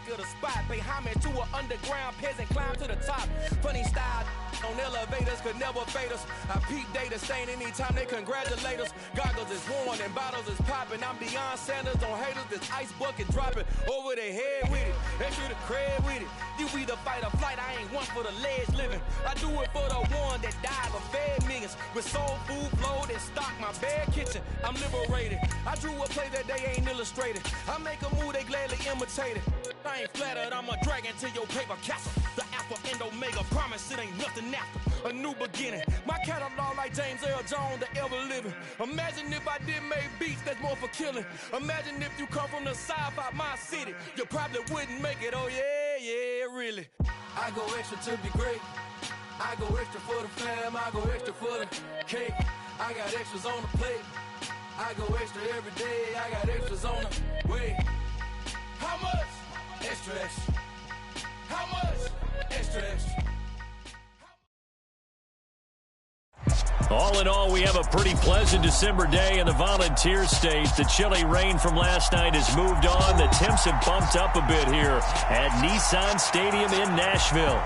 back of the spot. Pay homage to an underground peasant, climb to the top. Funny style on elevators could never fade us. I peep data stain anytime they congratulate us. Goggles is worn and bottles is popping. I'm Deion Sanders on haters, this ice bucket dropping over their head with it. Extra the cred with it. You either fight or flight, I ain't one for the ledge living. I do it for the one that died or fed millions. With soul food flowed and stock my bad kitchen. I'm liberated. I drew a play that they ain't illustrated. I make a move, they gladly imitate it. I ain't flattered, I'm a dragon to your paper castle. The Alpha and Omega, promise it ain't nothing after. A new beginning. My catalog like James Earl Jones, the ever living. Imagine if I did make beats that's more for killing. Imagine if you come from the south out my city. You probably wouldn't make it, oh yeah, really. I go extra to be great. I go extra for the fam, I go extra for the cake. I got extras on the plate. I go extra every day, I got extras on the way. How much? Extra, extra. How much? Extra, extra. All in all, we have a pretty pleasant December day in the Volunteer State. The chilly rain from last night has moved on. The temps have bumped up a bit here at Nissan Stadium in Nashville.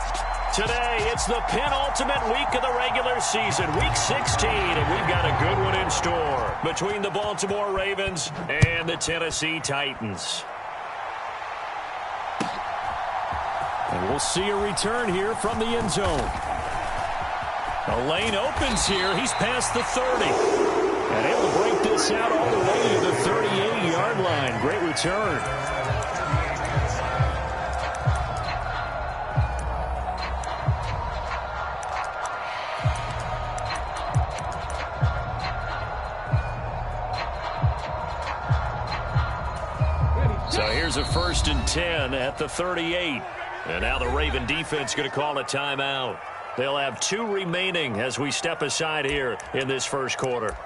Today, it's the penultimate week of the regular season, week 16, and we've got a good one in store between the Baltimore Ravens and the Tennessee Titans. And we'll see a return here from the end zone. The lane opens here. He's past the 30. And able to break this out all the way to the 38-yard line. Great return. So here's a 1st and 10 at the 38. And now the Raven defense going to call a timeout. They'll have 2 remaining as we step aside here in this first quarter.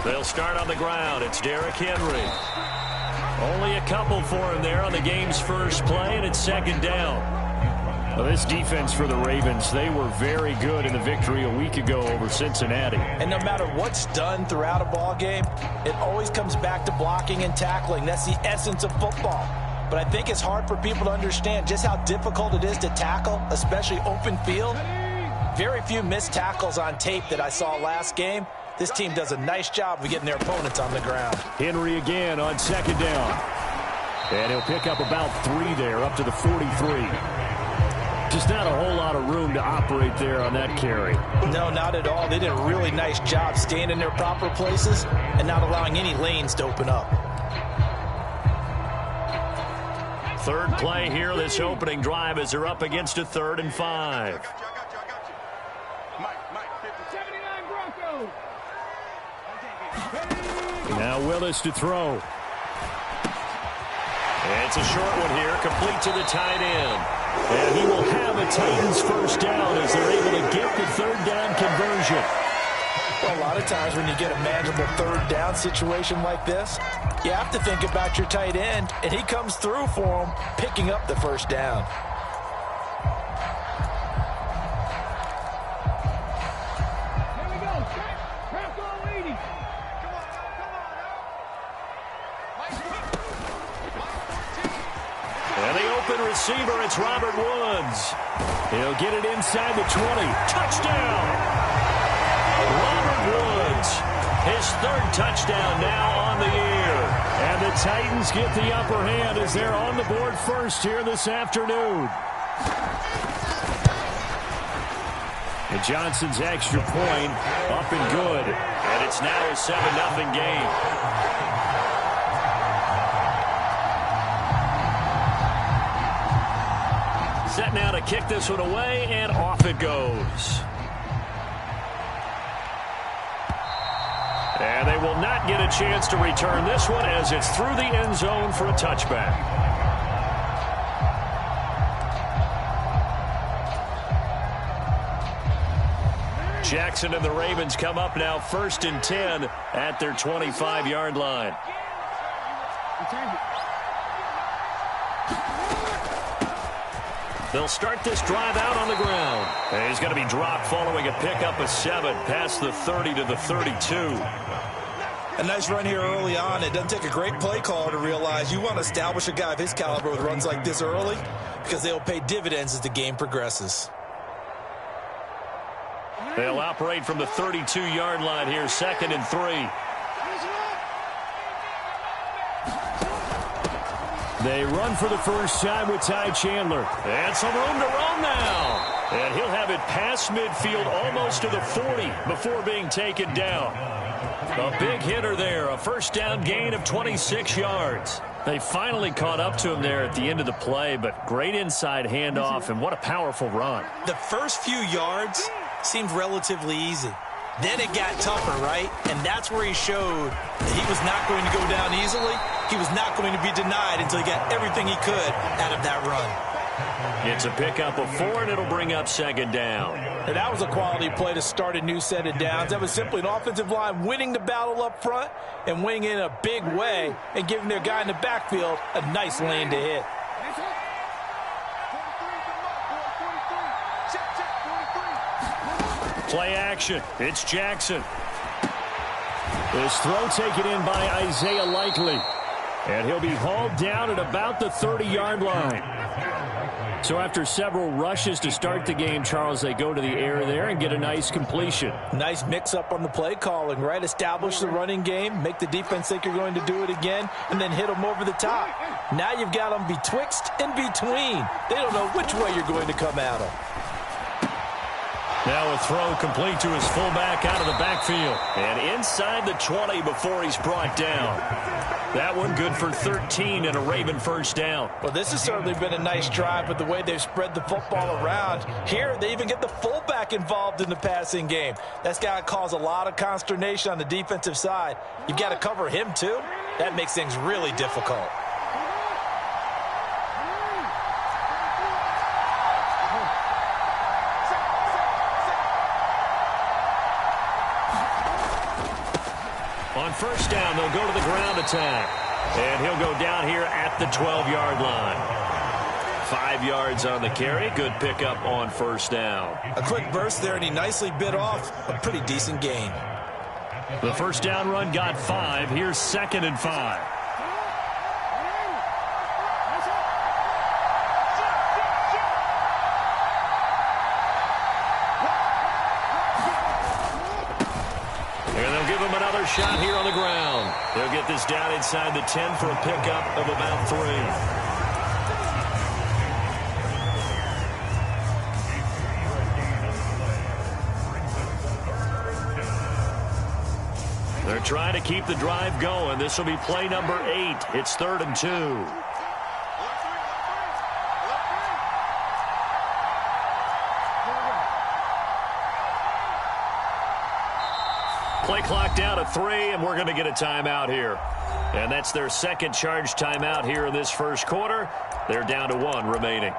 They'll start on the ground. It's Derrick Henry. Only a couple for him there on the game's first play, and it's 2nd down. Well, this defense for the Ravens, they were very good in the victory a week ago over Cincinnati. And no matter what's done throughout a ball game, it always comes back to blocking and tackling. That's the essence of football. But I think it's hard for people to understand just how difficult it is to tackle, especially open field. Very few missed tackles on tape that I saw last game. This team does a nice job of getting their opponents on the ground. Henry again on 2nd down. And he'll pick up about 3 there, up to the 43. Just not a whole lot of room to operate there on that carry. No, not at all. They did a really nice job staying in their proper places and not allowing any lanes to open up. 3rd play here, this opening drive, as they're up against a 3rd and 5. Now Willis to throw. It's a short one here, complete to the tight end. And he will have a Titans first down as they're able to get the 3rd down conversion. Well, a lot of times when you get a manageable 3rd down situation like this, you have to think about your tight end, and he comes through for him, picking up the first down. Receiver, it's Robert Woods. He'll get it inside the 20. Touchdown! Robert Woods, his 3rd touchdown now on the year. And the Titans get the upper hand as they're on the board first here this afternoon. And Johnson's extra point up and good. And it's now a 7-0 game. Set now to kick this one away, and off it goes. And they will not get a chance to return this one as it's through the end zone for a touchback. Jackson and the Ravens come up now 1st and 10 at their 25-yard line. They'll start this drive out on the ground. And he's going to be dropped following a pickup of 7 past the 30 to the 32. A nice run here early on. It doesn't take a great play caller to realize you want to establish a guy of his caliber with runs like this early because they'll pay dividends as the game progresses. They'll operate from the 32-yard line here, 2nd and 3. They run for the first time with Ty Chandler. And some room to run now. And he'll have it past midfield almost to the 40 before being taken down. A big hitter there, a first down gain of 26 yards. They finally caught up to him there at the end of the play, but great inside handoff, and what a powerful run. The first few yards seemed relatively easy. Then it got tougher, right? And that's where he showed that he was not going to go down easily. He was not going to be denied until he got everything he could out of that run. It's a pickup of 4, and it'll bring up 2nd down. And that was a quality play to start a new set of downs. That was simply an offensive line winning the battle up front and winning in a big way and giving their guy in the backfield a nice lane to hit. Play action. It's Jackson. His throw taken in by Isaiah Likely. And he'll be hauled down at about the 30-yard line. So after several rushes to start the game, Charles, they go to the air there and get a nice completion. Nice mix-up on the play calling, right? Establish the running game, make the defense think you're going to do it again, and then hit them over the top. Now you've got them betwixt and between. They don't know which way you're going to come at them. Now a throw complete to his fullback out of the backfield. And inside the 20 before he's brought down. That one good for 13 and a Raven first down. Well, this has certainly been a nice drive with the way they've spread the football around. Here, they even get the fullback involved in the passing game. That's got to cause a lot of consternation on the defensive side. You've got to cover him, too. That makes things really difficult. On first down, they'll go to the ground attack. And he'll go down here at the 12-yard line. 5 yards on the carry. Good pickup on first down. A quick burst there, and he nicely bit off a pretty decent gain. The first down run got 5. Here's 2nd and 5. Shot here on the ground. They'll get this down inside the 10 for a pickup of about 3. They're trying to keep the drive going. This will be play number 8. It's 3rd and 2. Play clock down to 3, and we're going to get a timeout here. And that's their second charge timeout here in this first quarter. They're down to 1 remaining.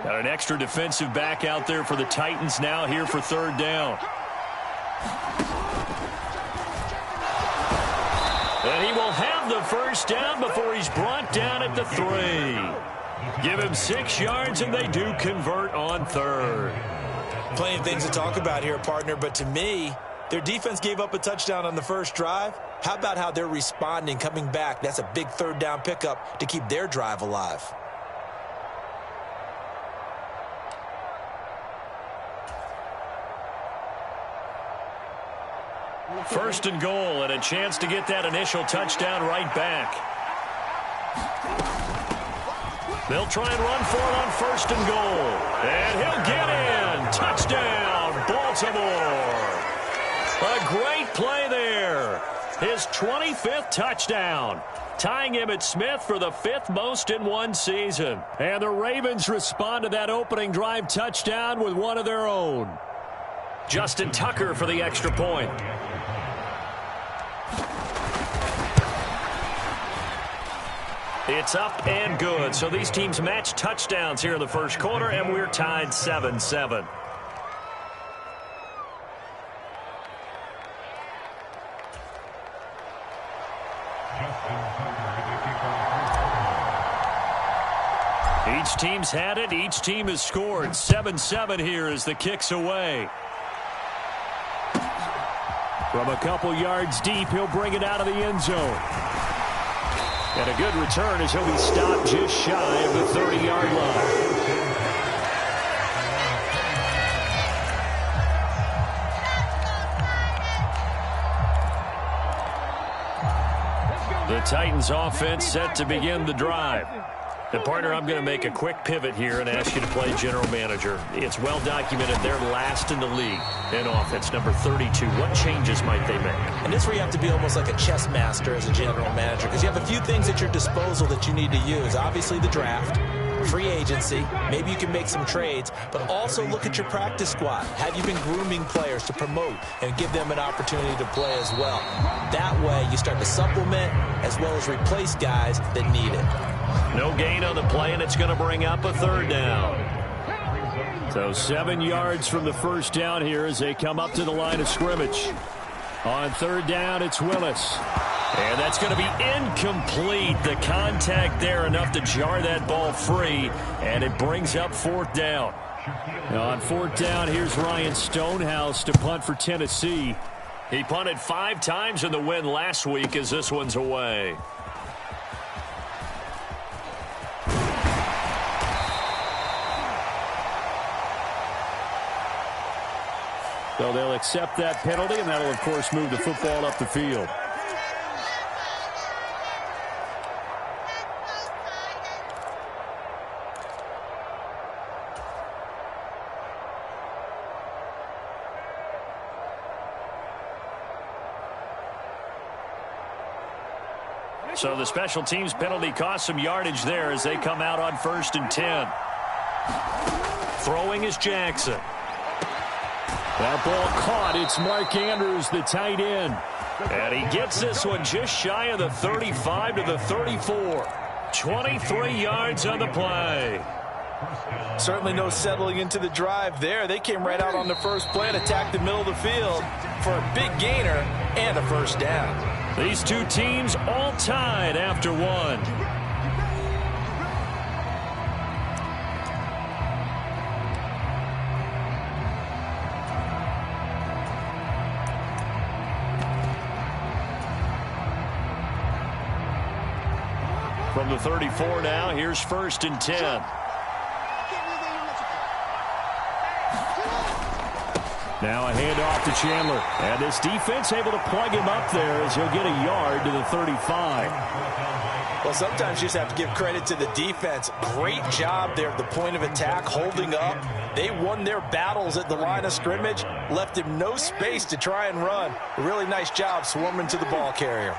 Got an extra defensive back out there for the Titans now here for 3rd down. And he will have the first down before he's brought down at the 3. Give him 6 yards, and they do convert on 3rd. Plenty of things to talk about here, partner, but to me, their defense gave up a touchdown on the first drive. How about how they're responding, coming back? That's a big 3rd down pickup to keep their drive alive. First and goal, and a chance to get that initial touchdown right back. They'll try and run for it on 1st and goal. And he'll get in. Touchdown, Baltimore. A great play there. His 25th touchdown, tying Emmitt Smith for the 5th most in one season. And the Ravens respond to that opening drive touchdown with one of their own. Justin Tucker for the extra point. It's up and good. So these teams match touchdowns here in the first quarter, and we're tied 7-7. Each team's had it. Each team has scored. 7-7 here as the kick's away. From a couple yards deep, he'll bring it out of the end zone. And a good return as he'll be stopped just shy of the 30-yard line. The Titans offense set to begin the drive. And partner, I'm going to make a quick pivot here and ask you to play general manager. It's well documented they're last in the league in offense, number 32. What changes might they make? And this is where you have to be almost like a chess master as a general manager, because you have a few things at your disposal that you need to use. Obviously the draft, free agency, maybe you can make some trades, but also look at your practice squad. Have you been grooming players to promote and give them an opportunity to play as well? That way you start to supplement as well as replace guys that need it. No gain on the play, and it's going to bring up a third down. So 7 yards from the first down here as they come up to the line of scrimmage. On third down, it's Willis. And that's going to be incomplete. The contact there enough to jar that ball free, and it brings up fourth down. Now on fourth down, here's Ryan Stonehouse to punt for Tennessee. He punted 5 times in the win last week as this one's away. So they'll accept that penalty, and that'll, of course, move the football up the field. So the special teams penalty cost some yardage there as they come out on 1st and 10. Throwing is Jackson. That ball caught. It's Mark Andrews, the tight end. And he gets this one just shy of the 35 to the 34. 23 yards on the play. Certainly no settling into the drive there. They came right out on the first play and attacked the middle of the field for a big gainer and a first down. These two teams all tied after one. From the 34 now, here's 1st and 10. Now a handoff to Chandler. And this defense able to plug him up there as he'll get a yard to the 35. Well, sometimes you just have to give credit to the defense. Great job there at the point of attack, holding up. They won their battles at the line of scrimmage, left him no space to try and run. A really nice job swarming to the ball carrier.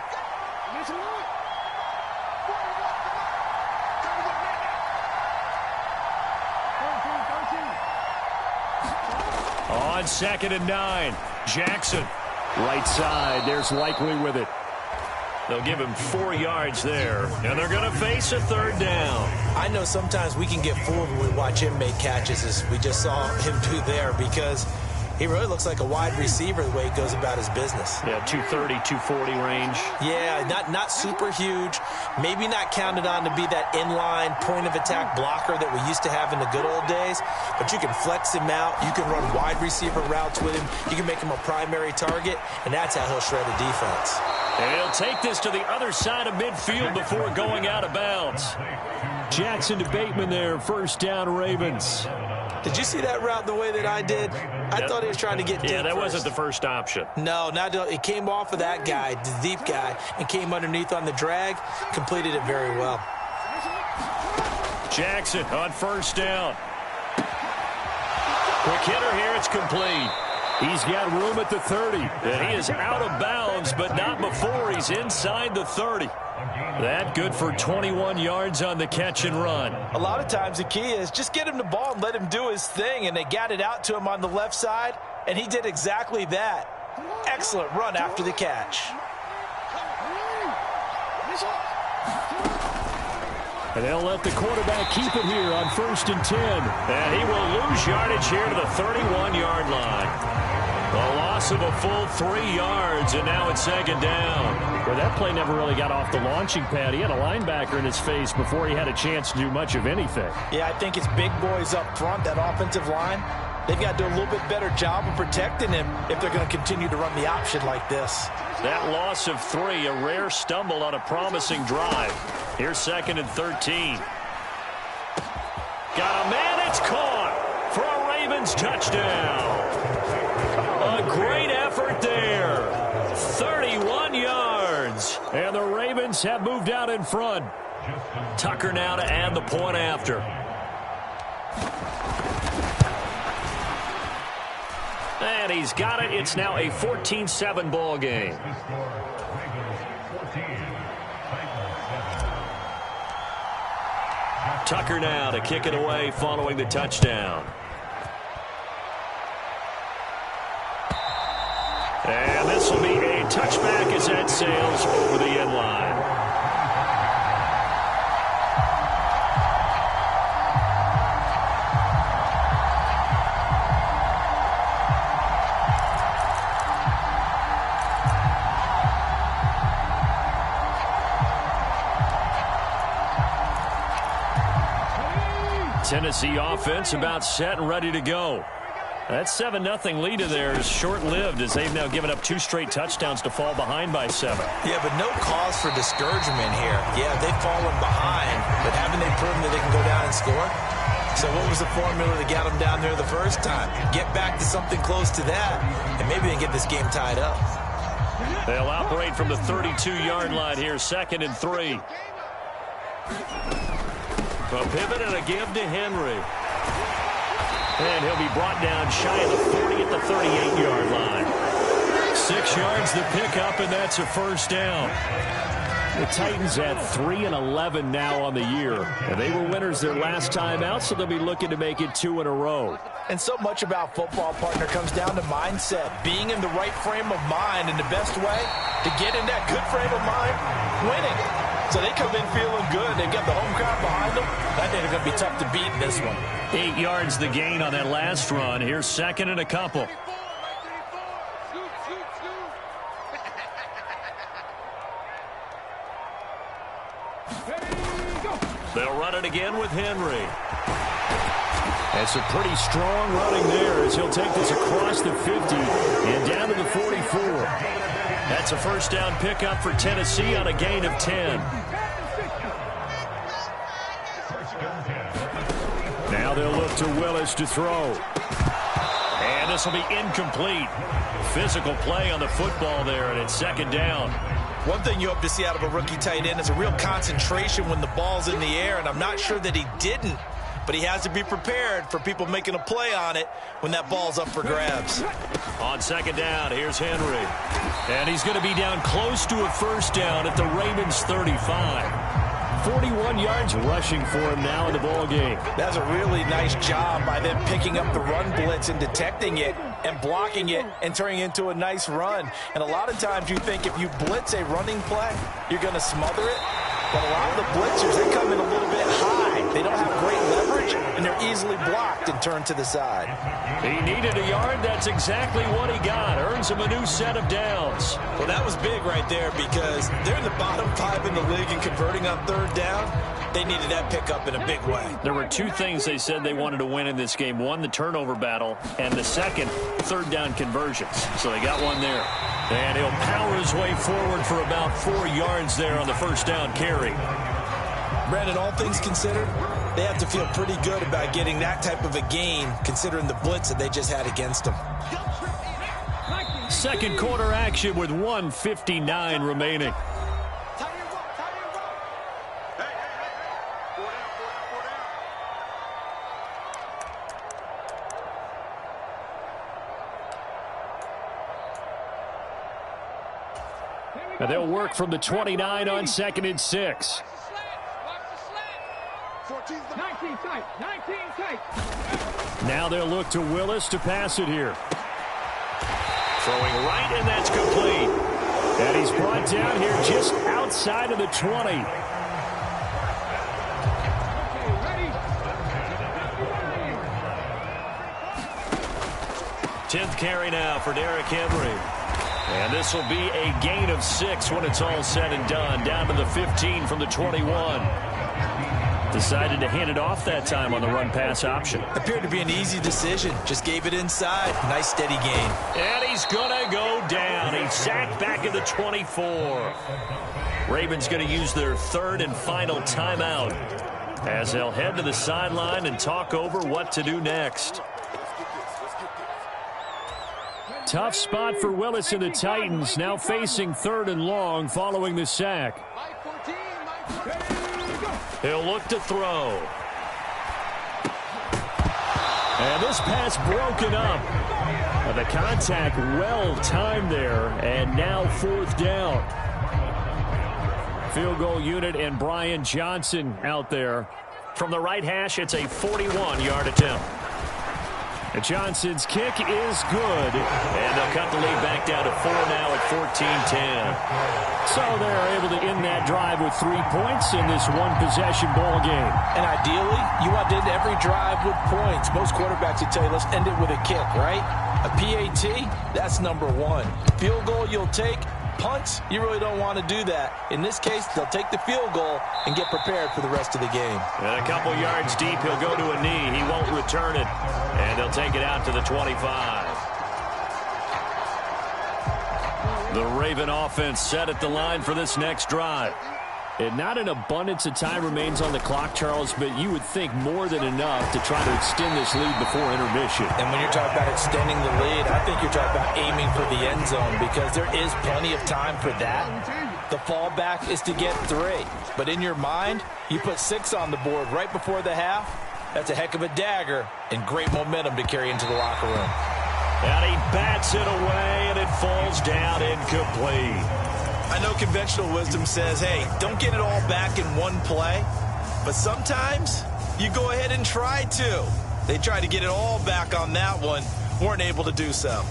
On 2nd and 9, Jackson. Right side, there's Likely with it. They'll give him 4 yards there, and they're going to face a third down. I know sometimes we can get fooled when we watch him make catches, as we just saw him do there, because he really looks like a wide receiver the way he goes about his business. Yeah, 230, 240 range. Yeah, not super huge. Maybe not counted on to be that inline point-of-attack blocker that we used to have in the good old days. But you can flex him out. You can run wide receiver routes with him. You can make him a primary target, and that's how he'll shred a defense. And he'll take this to the other side of midfield before going out of bounds. Jackson to Bateman there, first down Ravens. Did you see that route the way that I did? I thought he was trying to get deep. Yeah, that wasn't the first option. No, it came off of that guy, the deep guy, and came underneath on the drag. Completed it very well. Jackson on first down. Quick hitter here, it's complete. He's got room at the 30. And he is out of bounds, but not before he's inside the 30. That good for 21 yards on the catch and run. A lot of times the key is just get him the ball and let him do his thing, and they got it out to him on the left side, and he did exactly that. Excellent run after the catch. And they'll let the quarterback keep it here on 1st and 10. And he will lose yardage here to the 31-yard line. A loss of a full 3 yards, and now it's 2nd down. Well, that play never really got off the launching pad. He had a linebacker in his face before he had a chance to do much of anything. Yeah, I think it's big boys up front, that offensive line. They've got to do a little bit better job of protecting him if they're going to continue to run the option like this. That loss of 3, a rare stumble on a promising drive. Here's 2nd and 13. Got a man, it's caught for a Ravens touchdown. A great effort there. 31 yards. And the Ravens have moved out in front. Tucker now to add the point after. And he's got it. It's now a 14-7 ball game. Tucker now to kick it away following the touchdown. And this will be a touchback as that sails over the end line. Tennessee offense about set and ready to go. That 7-0 lead of theirs short-lived as they've now given up 2 straight touchdowns to fall behind by 7. Yeah, but no cause for discouragement here. Yeah, they've fallen behind, but haven't they proven that they can go down and score? So what was the formula that got them down there the first time? Get back to something close to that, and maybe they can get this game tied up. They'll operate from the 32-yard line here, 2nd and 3. A pivot and a give to Henry. And he'll be brought down shy of the 40 at the 38-yard line. 6 yards the pickup, and that's a 1st down. The Titans at 3-11 now on the year. And they were winners their last time out, so they'll be looking to make it 2 in a row. And so much about football, partner, comes down to mindset. Being in the right frame of mind, and the best way to get in that good frame of mind, winning. So they come in feeling good. They've got the home crowd behind them. I think they're going to be tough to beat in this one. 8 yards the gain on that last run. Here's 2nd and a couple. They'll run it again with Henry. That's a pretty strong running there as he'll take this across the 50 and down to the 44. That's a 1st down pickup for Tennessee on a gain of 10. Now they'll look to Willis to throw. And this will be incomplete. Physical play on the football there, and it's 2nd down. One thing you hope to see out of a rookie tight end is a real concentration when the ball's in the air, and I'm not sure that he didn't, but he has to be prepared for people making a play on it when that ball's up for grabs. On 2nd down, here's Henry. And he's going to be down close to a 1st down at the Ravens 35. 41 yards rushing for him now in the ball game. That's a really nice job by them picking up the run blitz and detecting it and blocking it and turning it into a nice run. And a lot of times you think if you blitz a running play, you're going to smother it. But a lot of the blitzers, they come in a little bit high. They don't have great leverage, and they're easily blocked and turned to the side. He needed a yard. That's exactly what he got. Earns him a new set of downs. Well, that was big right there because they're in the bottom 5 in the league and converting on 3rd down. They needed that pickup in a big way. There were 2 things they said they wanted to win in this game. One, the turnover battle, and the second, 3rd down conversions. So they got one there. And he'll power his way forward for about 4 yards there on the 1st down carry. Brandon, all things considered, they have to feel pretty good about getting that type of a gain considering the blitz that they just had against them. 2nd quarter action with 1:59 remaining. And they'll work from the 29 on 2nd and 6. 19 tight. Now they'll look to Willis to pass it here. Throwing right, and that's complete. And he's brought down here just outside of the 20. 10th carry now for Derrick Henry. And this will be a gain of 6 when it's all said and done. Down to the 15 from the 21. Decided to hand it off that time on the run-pass option. Appeared to be an easy decision. Just gave it inside. Nice steady gain. And he's going to go down. He's sacked back at the 24. Ravens going to use their third and final timeout as they'll head to the sideline and talk over what to do next. Tough spot for Willis and the Titans, now facing 3rd and long following the sack. He'll look to throw. And this pass broken up. And the contact well timed there, and now 4th down. Field goal unit and Brian Johnson out there. From the right hash, it's a 41-yard attempt. And Johnson's kick is good. And they'll cut the lead back down to 4 now at 14-10. So they're able to end that drive with 3 points in this one-possession ball game. And ideally, you want to end every drive with points. Most quarterbacks would tell you, let's end it with a kick, right? A PAT, that's number 1. Field goal you'll take. Punts, you really don't want to do that. In this case, they'll take the field goal and get prepared for the rest of the game. And a couple yards deep, he'll go to a knee. He won't return it. And they'll take it out to the 25. The Raven offense set at the line for this next drive. And not an abundance of time remains on the clock, Charles, but you would think more than enough to try to extend this lead before intermission. And when you're talking about extending the lead, I think you're talking about aiming for the end zone because there is plenty of time for that. The fallback is to get 3. But in your mind, you put 6 on the board right before the half. That's a heck of a dagger and great momentum to carry into the locker room. And he bats it away, and it falls down incomplete. I know conventional wisdom says, hey, don't get it all back in one play. But sometimes you go ahead and try to. They tried to get it all back on that one. Weren't able to do so.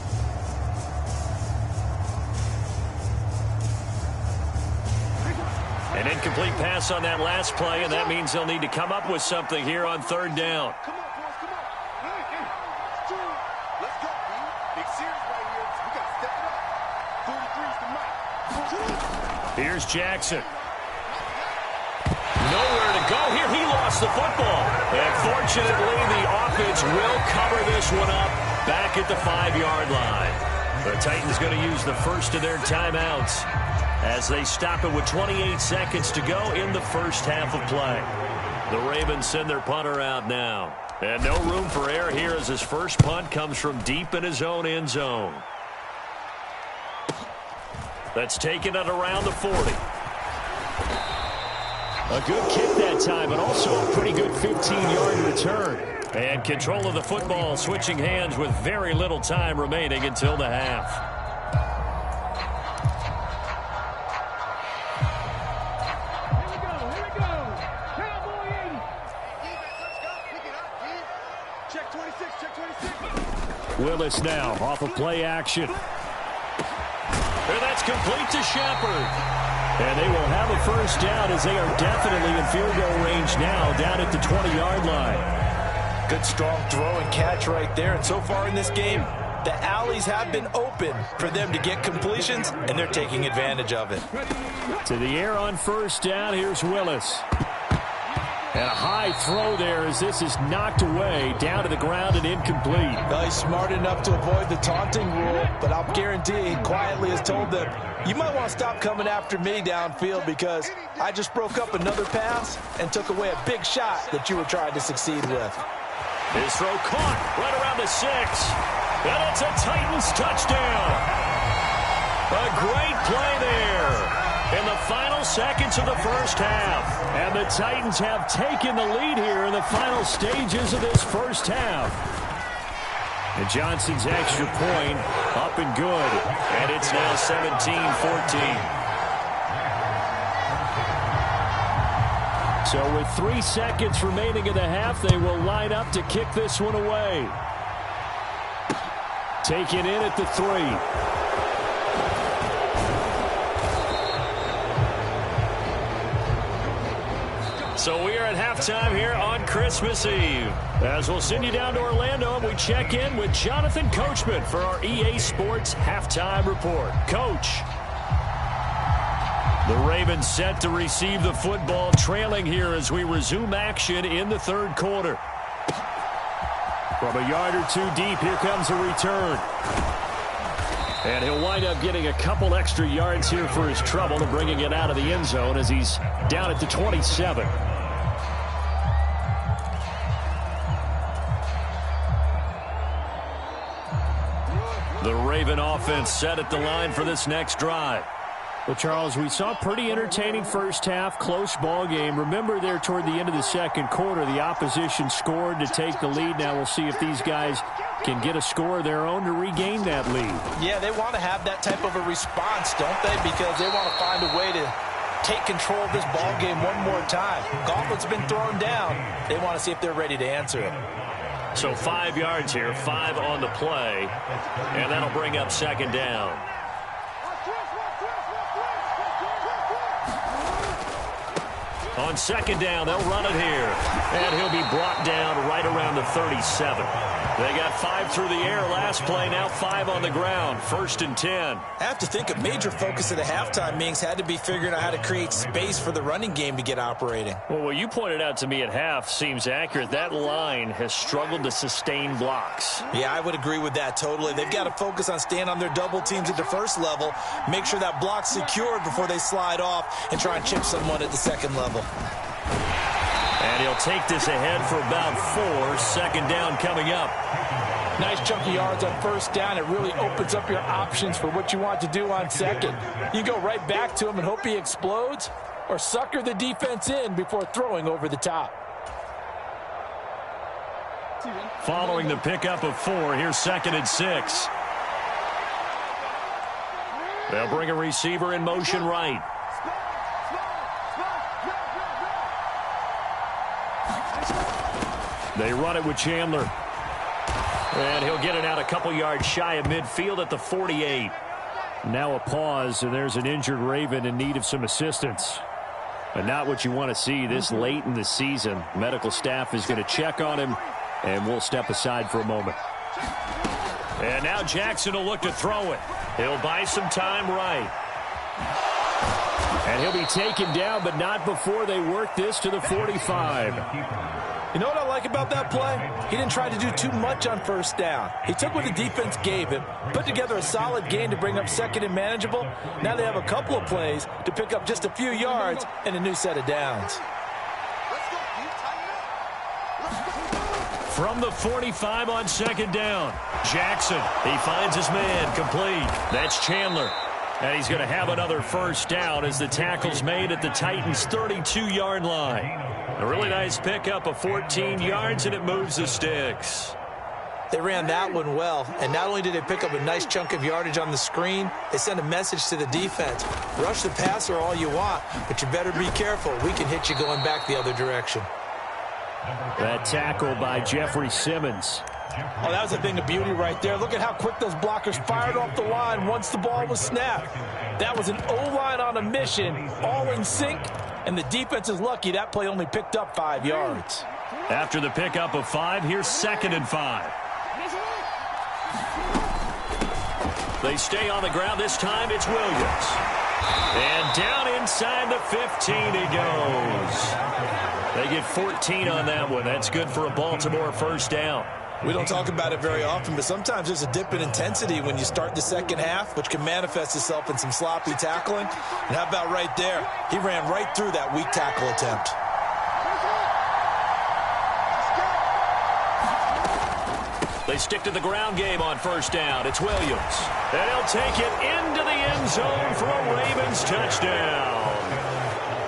An incomplete pass on that last play, and that means they'll need to come up with something here on 3rd down. Come on, boys, come on. Hey, 2. Let's go, B. Big series right here. We got to step it up. 43's the mic. Here's Jackson. Nowhere to go here. He lost the football. And fortunately, the offense will cover this one up back at the 5-yard line. The Titans going to use the first of their timeouts as they stop it with 28 seconds to go in the first half of play. The Ravens send their punter out now. And no room for error here as his first punt comes from deep in his own end zone. That's taken at around the 40. A good kick that time, but also a pretty good 15-yard return. And control of the football switching hands with very little time remaining until the half. Here we go. Cowboy 80. Pick it up, Check 26, check 26. Willis now off of play action. And that's complete to Shepard. And they will have a first down as they are definitely in field goal range now down at the 20-yard line. Good strong throw and catch right there. And so far in this game, the alleys have been open for them to get completions, and they're taking advantage of it. To the air on first down, here's Willis. And a high throw there as this is knocked away, down to the ground and incomplete. Well, he's smart enough to avoid the taunting rule, but I'll guarantee he quietly has told them, you might want to stop coming after me downfield because I just broke up another pass and took away a big shot that you were trying to succeed with. His throw caught right around the 6. And it's a Titans touchdown. A great play there in the final seconds of the first half. And the Titans have taken the lead here in the final stages of this first half. And Johnson's extra point up and good. And it's now 17-14. So with 3 seconds remaining in the half, they will line up to kick this one away. Take it in at the 3. So we are at halftime here on Christmas Eve. As we'll send you down to Orlando, and we check in with Jonathan Coachman for our EA Sports Halftime Report. Coach. The Ravens set to receive the football, trailing here as we resume action in the third quarter. From a yard or two deep, here comes a return. And he'll wind up getting a couple extra yards here for his trouble and bringing it out of the end zone as he's down at the 27. The Raven offense set at the line for this next drive. Well, Charles, we saw a pretty entertaining first half, close ball game. Remember there toward the end of the second quarter, the opposition scored to take the lead. Now we'll see if these guys can get a score of their own to regain that lead. Yeah, they want to have that type of a response, don't they? Because they want to find a way to take control of this ball game one more time. Gauntlet's been thrown down. They want to see if they're ready to answer it. So 5 yards here, 5 on the play, and that'll bring up second down. On second down, they'll run it here. And he'll be brought down right around the 37. They got 5 through the air last play, now 5 on the ground. 1st and 10. I have to think a major focus at the halftime meetings had to be figuring out how to create space for the running game to get operating. Well, what you pointed out to me at half seems accurate. That line has struggled to sustain blocks. Yeah, I would agree with that totally. They've got to focus on staying on their double teams at the first level, make sure that block's secured before they slide off and try and chip someone at the second level. And he'll take this ahead for about 4. Second down coming up. Nice chunk of yards on first down. It really opens up your options for what you want to do on second. You go right back to him and hope he explodes, or sucker the defense in before throwing over the top. Following the pickup of 4, here's 2nd and 6. They'll bring a receiver in motion right. They run it with Chandler. And he'll get it out a couple yards shy of midfield at the 48. Now a pause, and there's an injured Raven in need of some assistance. But not what you want to see this late in the season. Medical staff is going to check on him, and we'll step aside for a moment. And now Jackson will look to throw it. He'll buy some time right. And he'll be taken down, but not before they work this to the 45. You know what I like about that play? He didn't try to do too much on first down. He took what the defense gave him, put together a solid game to bring up second and manageable. Now they have a couple of plays to pick up just a few yards and a new set of downs. From the 45 on second down, Jackson, he finds his man, complete. That's Chandler. And he's going to have another first down as the tackle's made at the Titans' 32-yard line. A really nice pickup of 14 yards, and it moves the sticks. They ran that one well, and not only did they pick up a nice chunk of yardage on the screen, they sent a message to the defense. Rush the passer all you want, but you better be careful. We can hit you going back the other direction. That tackle by Jeffrey Simmons. Oh, that was a thing of beauty right there. Look at how quick those blockers fired off the line once the ball was snapped. That was an O-line on a mission, all in sync, and the defense is lucky that play only picked up 5 yards. After the pickup of 5, here's 2nd and 5. They stay on the ground. This time it's Williams. And down inside the 15 he goes. They get 14 on that one. That's good for a Baltimore first down. We don't talk about it very often, but sometimes there's a dip in intensity when you start the second half, which can manifest itself in some sloppy tackling. And how about right there? He ran right through that weak tackle attempt. They stick to the ground game on first down. It's Williams. And he'll take it into the end zone for a Ravens touchdown.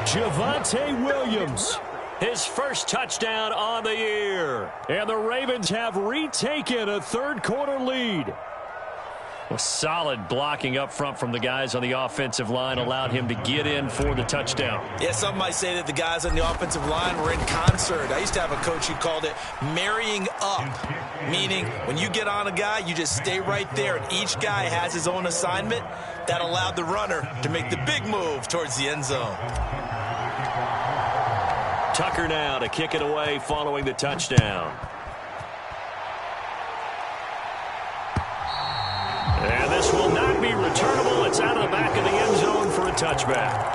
Javonte Williams. His first touchdown on the year. And the Ravens have retaken a third-quarter lead. A solid blocking up front from the guys on the offensive line allowed him to get in for the touchdown. Yeah, some might say that the guys on the offensive line were in concert. I used to have a coach who called it marrying up, meaning when you get on a guy, you just stay right there, and each guy has his own assignment. That allowed the runner to make the big move towards the end zone. Tucker now to kick it away following the touchdown. And this will not be returnable. It's out of the back of the end zone for a touchback.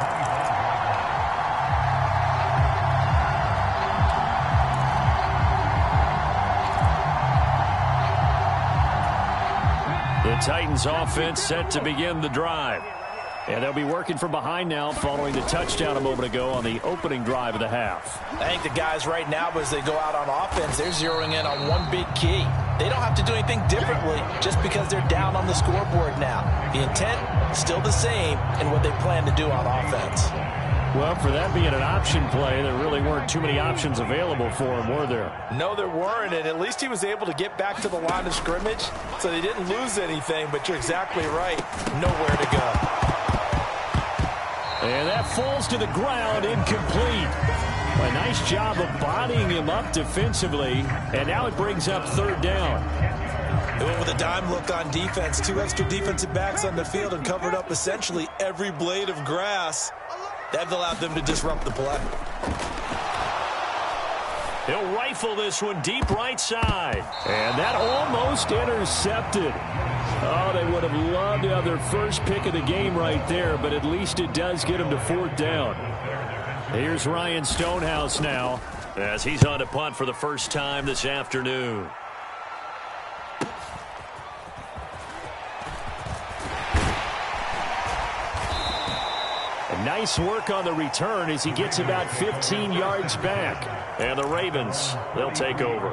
The Titans offense set to begin the drive. And they'll be working from behind now following the touchdown a moment ago on the opening drive of the half. I think the guys right now, as they go out on offense, they're zeroing in on one big key. They don't have to do anything differently just because they're down on the scoreboard now. The intent, still the same in what they plan to do on offense. Well, for that being an option play, there really weren't too many options available for him, were there? No, there weren't, and at least he was able to get back to the line of scrimmage, so they didn't lose anything, but you're exactly right. Nowhere to go. And that falls to the ground, incomplete. A nice job of bodying him up defensively, and now it brings up third down. They went with a dime look on defense. 2 extra defensive backs on the field and covered up essentially every blade of grass. That allowed them to disrupt the play. He'll rifle this one deep right side. And that almost intercepted. Oh, they would have loved to have their first pick of the game right there, but at least it does get them to fourth down. Here's Ryan Stonehouse now, as he's on to punt for the first time this afternoon. Nice work on the return as he gets about 15 yards back. And the Ravens, they'll take over.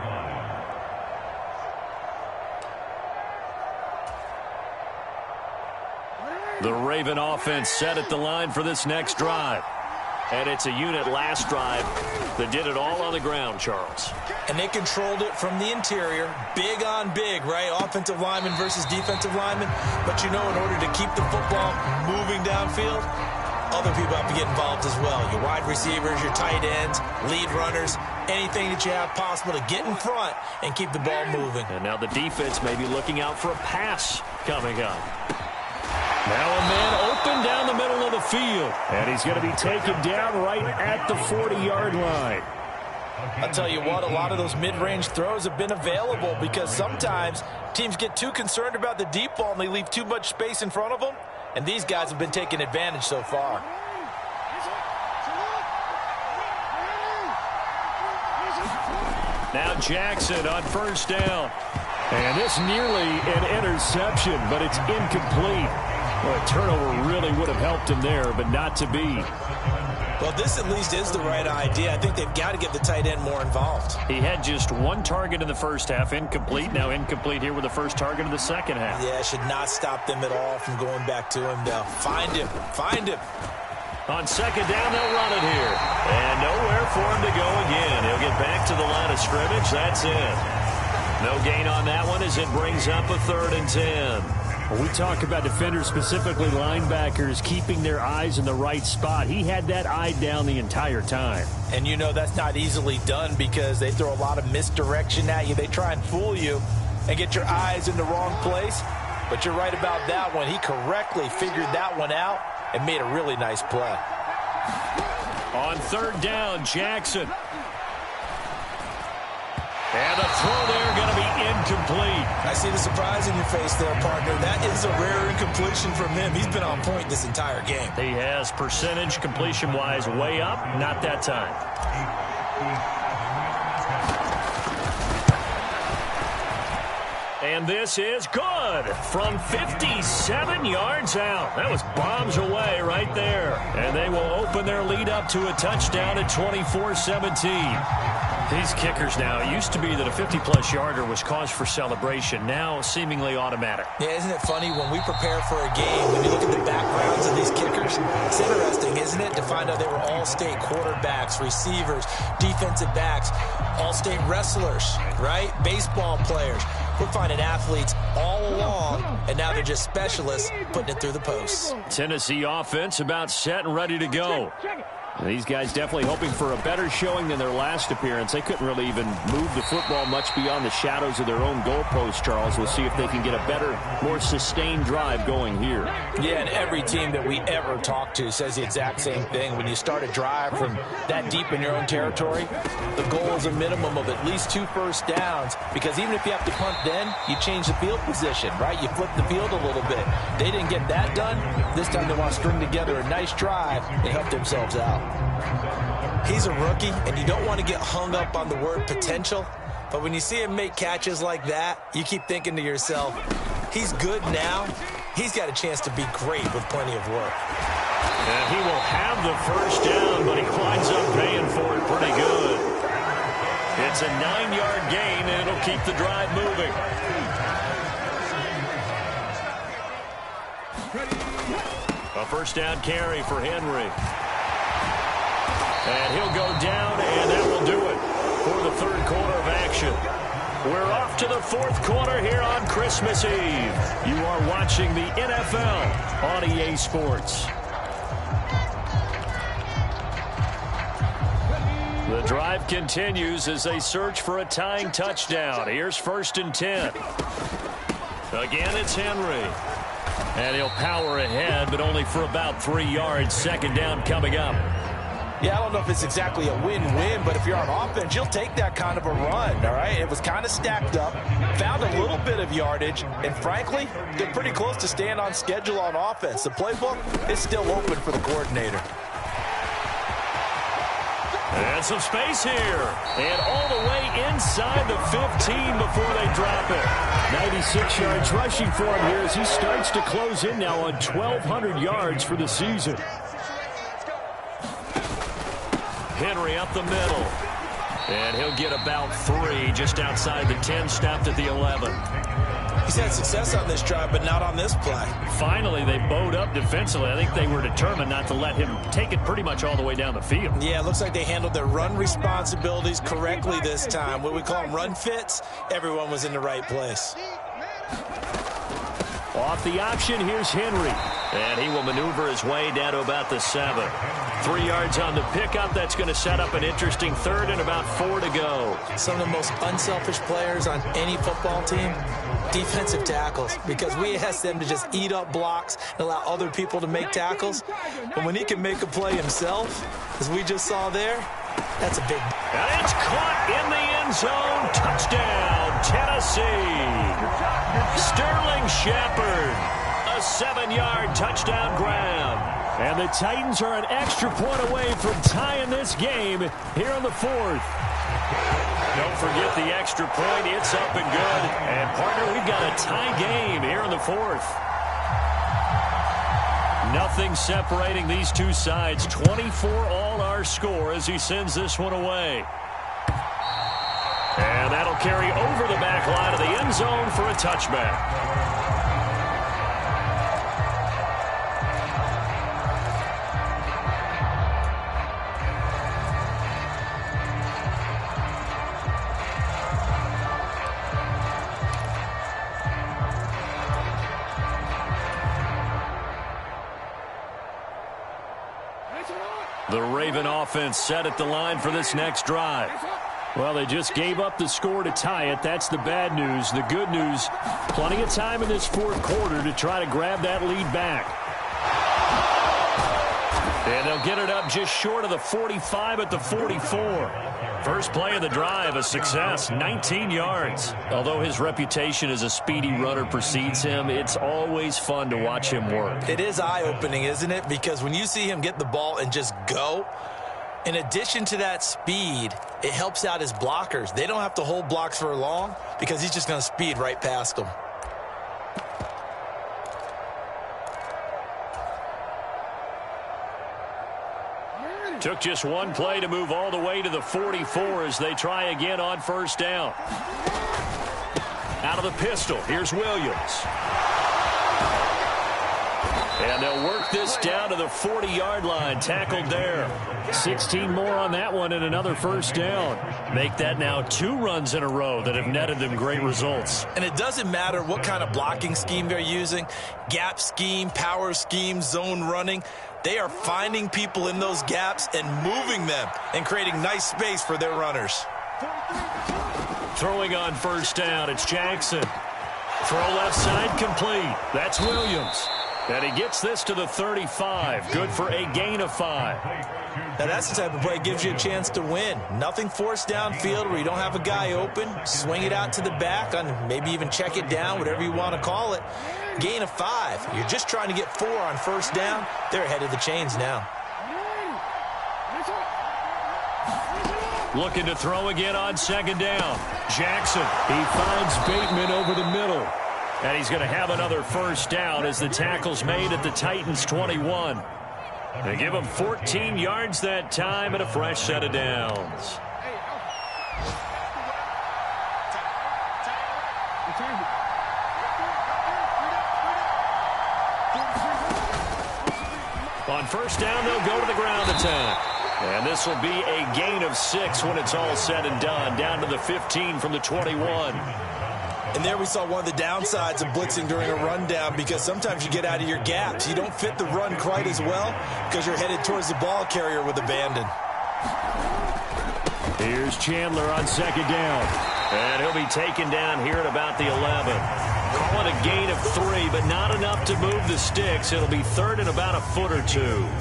The Raven offense set at the line for this next drive. And it's a unit last drive that did it all on the ground, Charles. And they controlled it from the interior. Big on big, right? Offensive lineman versus defensive lineman. But you know, in order to keep the football moving downfield, other people have to get involved as well. Your wide receivers, your tight ends, lead runners, anything that you have possible to get in front and keep the ball moving. And now the defense may be looking out for a pass coming up. Now a man open down the middle of the field. And he's going to be taken down right at the 40-yard line. I'll tell you what, a lot of those mid-range throws have been available because sometimes teams get too concerned about the deep ball and they leave too much space in front of them. And these guys have been taking advantage so far. Now Jackson on first down. And this nearly an interception, but it's incomplete. Well, a turnover really would have helped him there, but not to be. Well, this at least is the right idea. I think they've got to get the tight end more involved. He had just one target in the first half, incomplete. Now incomplete here with the first target of the second half. Yeah, should not stop them at all from going back to him. They'll find him. Find him. On second down, they'll run it here. And nowhere for him to go again. He'll get back to the line of scrimmage. That's it. No gain on that one as it brings up a 3rd and 10. When we talk about defenders, specifically linebackers, keeping their eyes in the right spot, he had that eye down the entire time. And you know that's not easily done because they throw a lot of misdirection at you. They try and fool you and get your eyes in the wrong place. But you're right about that one. He correctly figured that one out and made a really nice play. On 3rd down, Jackson. And the throw there going to be incomplete. I see the surprise in your face there, partner. That is a rare incompletion from him. He's been on point this entire game. He has percentage completion-wise way up. Not that time. And this is good from 57 yards out. That was bombs away right there. And they will open their lead up to a touchdown at 24-17. These kickers now, it used to be that a 50-plus yarder was cause for celebration. Now seemingly automatic. Yeah, isn't it funny when we prepare for a game, when you look at the backgrounds of these kickers, it's interesting, isn't it, to find out they were all-state quarterbacks, receivers, defensive backs, all-state wrestlers, right? Baseball players. We're finding athletes all along, and now they're just specialists putting it through the posts. Tennessee offense about set and ready to go. And these guys definitely hoping for a better showing than their last appearance. They couldn't really even move the football much beyond the shadows of their own goalpost, Charles. We'll see if they can get a better, more sustained drive going here. Yeah, and every team that we ever talk to says the exact same thing. When you start a drive from that deep in your own territory, the goal is a minimum of at least 2 first downs, because even if you have to punt then, you change the field position, right? You flip the field a little bit. They didn't get that done. This time they want to string together a nice drive and help themselves out. He's a rookie, and you don't want to get hung up on the word potential, but when you see him make catches like that, you keep thinking to yourself, he's good now. He's got a chance to be great with plenty of work. And he will have the first down, but he winds up paying for it pretty good. It's a 9-yard gain, and it'll keep the drive moving. A first down carry for Henry. And he'll go down, and that will do it for the third quarter of action. We're off to the fourth quarter here on Christmas Eve. You are watching the NFL on EA Sports. The drive continues as they search for a tying touchdown. Here's 1st and 10. Again, it's Henry. And he'll power ahead, but only for about 3 yards. Second down coming up. Yeah, I don't know if it's exactly a win-win, but if you're on offense, you'll take that kind of a run, all right? It was kind of stacked up, found a little bit of yardage, and frankly, they're pretty close to staying on schedule on offense. The playbook is still open for the coordinator. And some space here. And all the way inside the 15 before they drop it. 96 yards rushing for him here as he starts to close in now on 1,200 yards for the season. Henry up the middle. And he'll get about 3 just outside the 10, stopped at the 11. He's had success on this drive, but not on this play. Finally, they bowed up defensively. I think they were determined not to let him take it pretty much all the way down the field. Yeah, it looks like they handled their run responsibilities correctly this time. What we call them run fits, everyone was in the right place. Off the option, here's Henry. And he will maneuver his way down to about the 7. 3 yards on the pickup. That's going to set up an interesting third and about 4 to go. Some of the most unselfish players on any football team, defensive tackles, because we ask them to just eat up blocks and allow other people to make tackles. But when he can make a play himself, as we just saw there, that's a big... And it's caught in the end zone. Touchdown, Tennessee. Sterling Shepard. A 7-yard touchdown grab. And the Titans are an extra point away from tying this game here on the 4th. Don't forget the extra point. It's up and good. And, partner, we've got a tie game here in the 4th. Nothing separating these two sides. 24 all our score as he sends this one away. And that'll carry over the back line of the end zone for a touchback. The Raven offense set at the line for this next drive. Well, they just gave up the score to tie it. That's the bad news. The good news, plenty of time in this 4th quarter to try to grab that lead back. And they'll get it up just short of the 45 at the 44. First play of the drive, a success, 19 yards. Although his reputation as a speedy runner precedes him, it's always fun to watch him work. It is eye-opening, isn't it? Because when you see him get the ball and just go, in addition to that speed, it helps out his blockers. They don't have to hold blocks for long because he's just going to speed right past them. Took just one play to move all the way to the 44 as they try again on first down. Out of the pistol, here's Williams. And they'll work this down to the 40-yard line. Tackled there. 16 more on that one and another first down. Make that now 2 runs in a row that have netted them great results. And it doesn't matter what kind of blocking scheme they're using, gap scheme, power scheme, zone running. They are finding people in those gaps and moving them and creating nice space for their runners. Throwing on first down, it's Jackson. Throw left side complete. That's Williams. And he gets this to the 35. Good for a gain of 5. Now that's the type of play that gives you a chance to win. Nothing forced downfield where you don't have a guy open. Swing it out to the back, on maybe even check it down, whatever you want to call it. Gain of 5. You're just trying to get 4 on first down. They're ahead of the chains now. Looking to throw again on second down. Jackson. He finds Bateman over the middle. And he's going to have another first down as the tackle's made at the Titans' 21. They give him 14 yards that time and a fresh set of downs. On first down, they'll go to the ground attack. And this will be a gain of 6 when it's all said and done. Down to the 15 from the 21. And there we saw one of the downsides of blitzing during a rundown, because sometimes you get out of your gaps. You don't fit the run quite as well because you're headed towards the ball carrier with abandon. Here's Chandler on second down. And he'll be taken down here at about the 11. Call it a gain of 3, but not enough to move the sticks. It'll be third and about a foot or 2.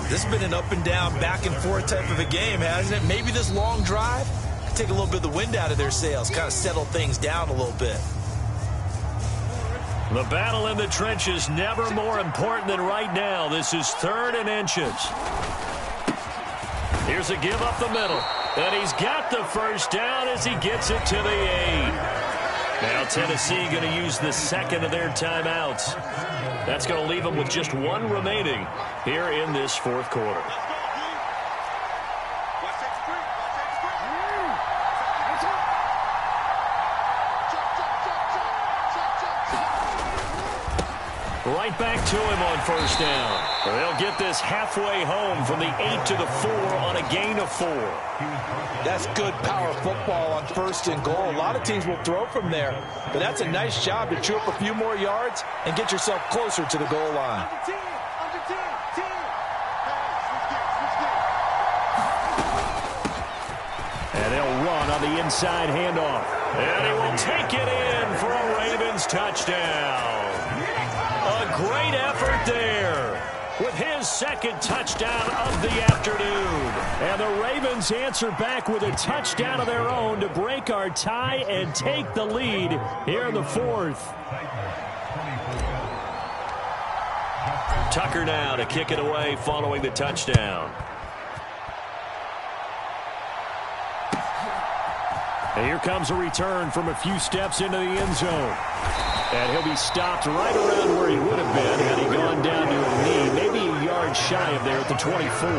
This has been an up and down, back and forth type of a game, hasn't it? Maybe this long drive could take a little bit of the wind out of their sails, kind of settle things down a little bit. The battle in the trenches never more important than right now. This is 3rd and inches. Here's a give up the middle. And he's got the first down as he gets it to the 8. Now Tennessee going to use the second of their timeouts. That's going to leave them with just 1 remaining here in this 4th quarter. Right back to him on first down. They'll get this halfway home from the 8 to the 4 on a gain of 4. That's good power football on 1st and goal. A lot of teams will throw from there, but that's a nice job to chew up a few more yards and get yourself closer to the goal line. And they'll run on the inside handoff. And he will take it in for a Ravens touchdown. A great effort there with his 2nd touchdown of the afternoon. And the Ravens answer back with a touchdown of their own to break our tie and take the lead here in the 4th. Tucker now to kick it away following the touchdown. And here comes a return from a few steps into the end zone. And he'll be stopped right around where he would have been had he gone down to a knee, maybe a yard shy of there at the 24.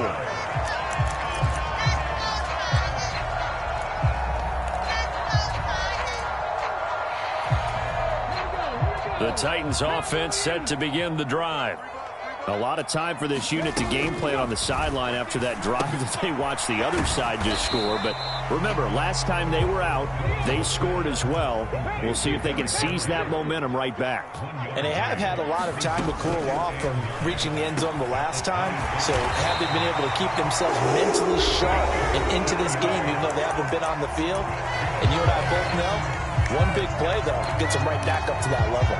The Titans offense set to begin the drive. A lot of time for this unit to game plan on the sideline after that drive that they watched the other side just score. But remember, last time they were out, they scored as well. We'll see if they can seize that momentum right back. And they have had a lot of time to cool off from reaching the end zone the last time. So have they been able to keep themselves mentally sharp and into this game, even though they haven't been on the field? And you and I both know, one big play, though, gets them right back up to that level.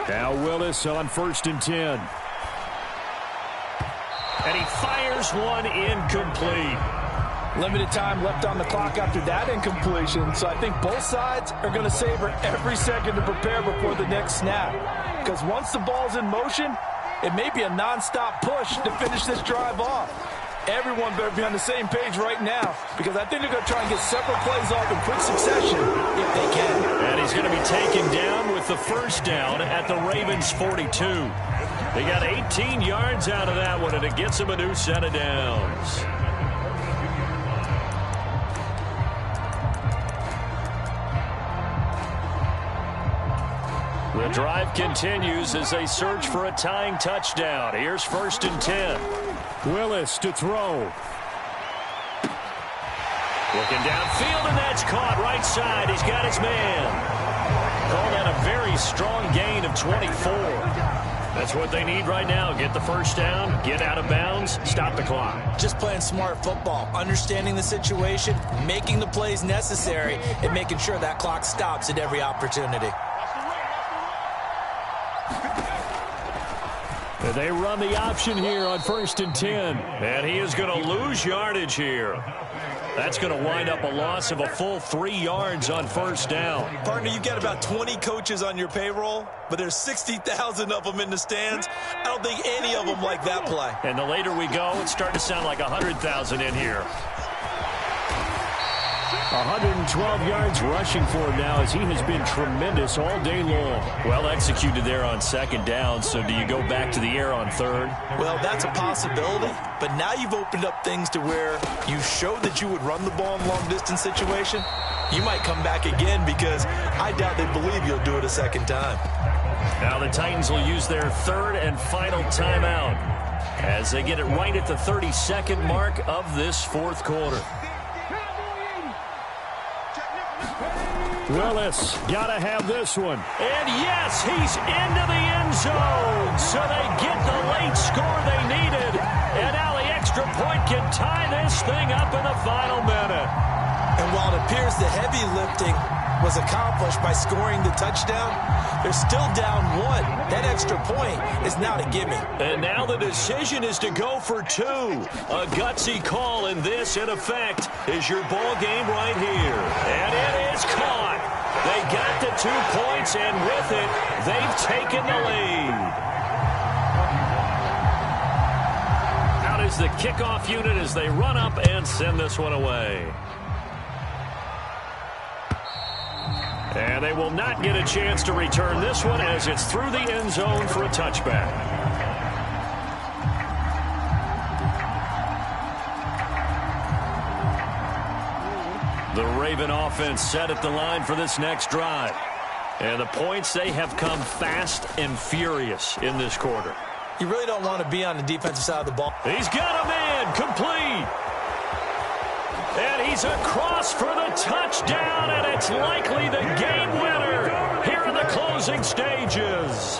Now Willis on 1st and 10. And he fires one incomplete. Limited time left on the clock after that incompletion, so I think both sides are going to savor every second to prepare before the next snap. Because once the ball's in motion, it may be a nonstop push to finish this drive off. Everyone better be on the same page right now, because I think they're going to try and get several plays off in quick succession if they can. And he's going to be taken down with the first down at the Ravens' 42. They got 18 yards out of that one, and it gets them a new set of downs. The drive continues as they search for a tying touchdown. Here's 1st and 10. Willis to throw. Looking downfield, and that's caught right side. He's got his man. Call that a very strong gain of 24. That's what they need right now. Get the first down, get out of bounds, stop the clock. Just playing smart football, understanding the situation, making the plays necessary, and making sure that clock stops at every opportunity. They run the option here on 1st and 10. And he is going to lose yardage here. That's going to wind up a loss of a full 3 yards on 1st down. Partner, you got about 20 coaches on your payroll, but there's 60,000 of them in the stands. I don't think any of them like that play. And the later we go, it's starting to sound like 100,000 in here. 112 yards rushing for him now as he has been tremendous all day long. Well executed there on 2nd down, so do you go back to the air on 3rd? Well, that's a possibility, but now you've opened up things to where you showed that you would run the ball in long-distance situation. You might come back again because I doubt they believe you'll do it a 2nd time. Now the Titans will use their 3rd and final timeout as they get it right at the 32nd mark of this 4th quarter. Willis, gotta have this one. And yes, he's into the end zone. So they get the late score they needed. And now the extra point can tie this thing up in the final minute. And while it appears the heavy lifting was accomplished by scoring the touchdown, they're still down 1. That extra point is now a gimme. And now the decision is to go for 2. A gutsy call, and this, in effect, is your ball game right here. And it is caught. They got the 2 points, and with it, they've taken the lead. Out is the kickoff unit as they run up and send this one away. And they will not get a chance to return this one as it's through the end zone for a touchback. The Raven offense set at the line for this next drive. And the points, they have come fast and furious in this quarter. You really don't want to be on the defensive side of the ball. He's got a man complete. And he's across for the touchdown, and it's likely the game winner here in the closing stages.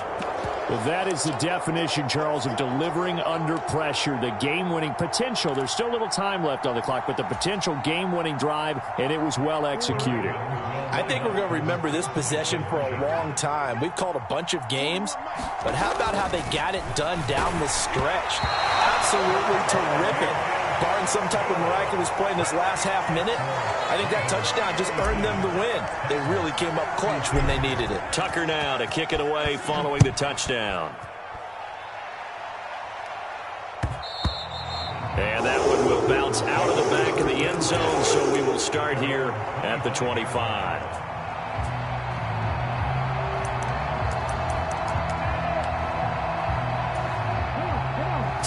Well, that is the definition, Charles, of delivering under pressure. The game-winning potential. There's still a little time left on the clock, but the potential game-winning drive, and it was well executed. I think we're going to remember this possession for a long time. We've called a bunch of games, but how about how they got it done down the stretch? Absolutely terrific. Barring some type of miraculous play in this last half minute, I think that touchdown just earned them the win. They really came up clutch when they needed it. Tucker now to kick it away following the touchdown. And that one will bounce out of the back of the end zone, so we will start here at the 25.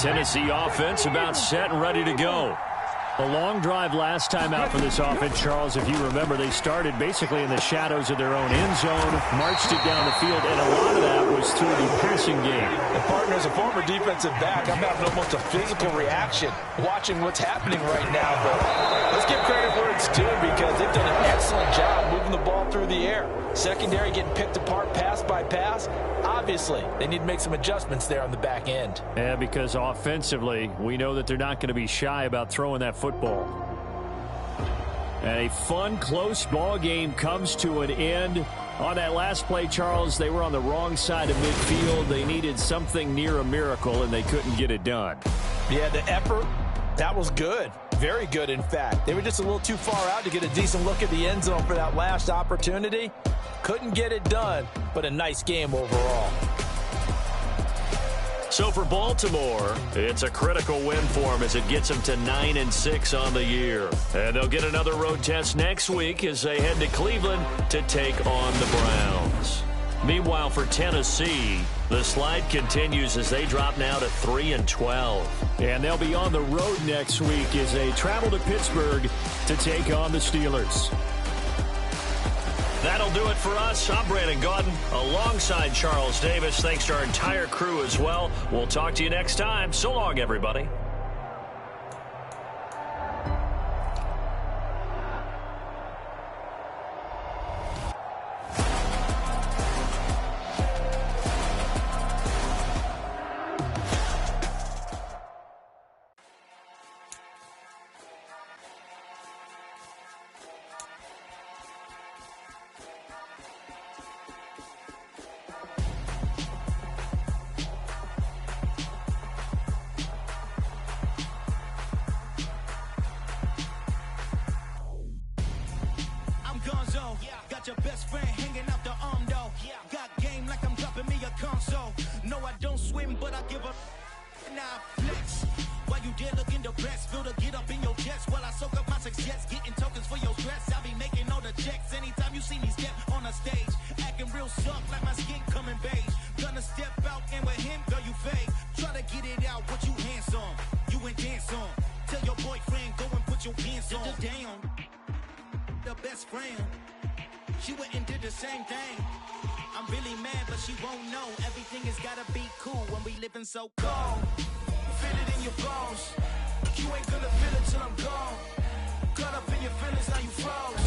Tennessee offense about set and ready to go. A long drive last time out for this offense, Charles. If you remember, they started basically in the shadows of their own end zone, marched it down the field, and a lot of that was through the passing game. And partner, as a former defensive back, I'm having almost a physical reaction watching what's happening right now. But let's give credit where it's due because they've done an excellent job moving the ball through the air. Secondary getting picked apart pass by pass. Obviously, they need to make some adjustments there on the back end. Yeah, because offensively, we know that they're not going to be shy about throwing that football. And a fun, close ball game comes to an end. On that last play, Charles, they were on the wrong side of midfield. They needed something near a miracle, and they couldn't get it done. Yeah, the effort, that was good. Very good, in fact. They were just a little too far out to get a decent look at the end zone for that last opportunity. Couldn't get it done, but a nice game overall. So for Baltimore, it's a critical win for them as it gets them to 9-6 on the year. And they'll get another road test next week as they head to Cleveland to take on the Browns. Meanwhile, for Tennessee, the slide continues as they drop now to 3-12. And they'll be on the road next week as they travel to Pittsburgh to take on the Steelers. That'll do it for us. I'm Brandon Gaudin alongside Charles Davis. Thanks to our entire crew as well. We'll talk to you next time. So long, everybody. Got your best friend hanging out the arm though. Got game like I'm dropping me a console. No, I don't swim, but I give a now flex. While you there looking depressed, feel the get up in your chest while I soak up my success, getting tokens for your stress. I be making all the checks anytime you see me step on a stage, acting real suck like my skin coming beige. Gonna step out and with him, girl, you fake. Try to get it out, what you handsome, you ain't dance on. Tell your boyfriend go and put your pants on. Down, the best friend. She went and did the same thing. I'm really mad, but she won't know. Everything has gotta be cool when we living so cold. Feel it in your bones. You ain't gonna feel it till I'm gone. Caught up in your feelings, now you froze.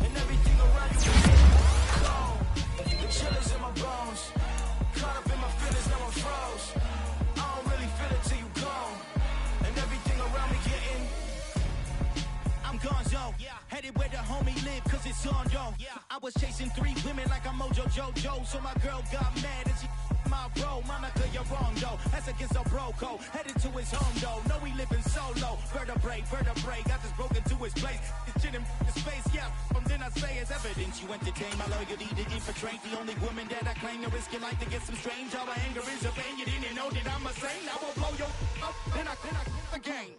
And everything around you is cold. The chillers in my bones. Caught up in my feelings, now I'm froze. I don't really feel it till you gone. And everything around me getting. I'm gone, yo. Headed where the homie live, cause it's on, yo. I was chasing 3 women like I'm Mojo Jojo. So my girl got mad and she my bro. Monica, you're wrong, though. That's against a bro code. Headed to his home, though. No, we living solo. Vertebrae. Got this broken to his place. It's shit in his face, yeah. From then I say it's evidence you entertain my loyalty to infiltrate. The only woman that I claim to risk your life to get some strange. All my anger is a pain. You didn't know that I'm a saint. I will blow your up, then I quit the game.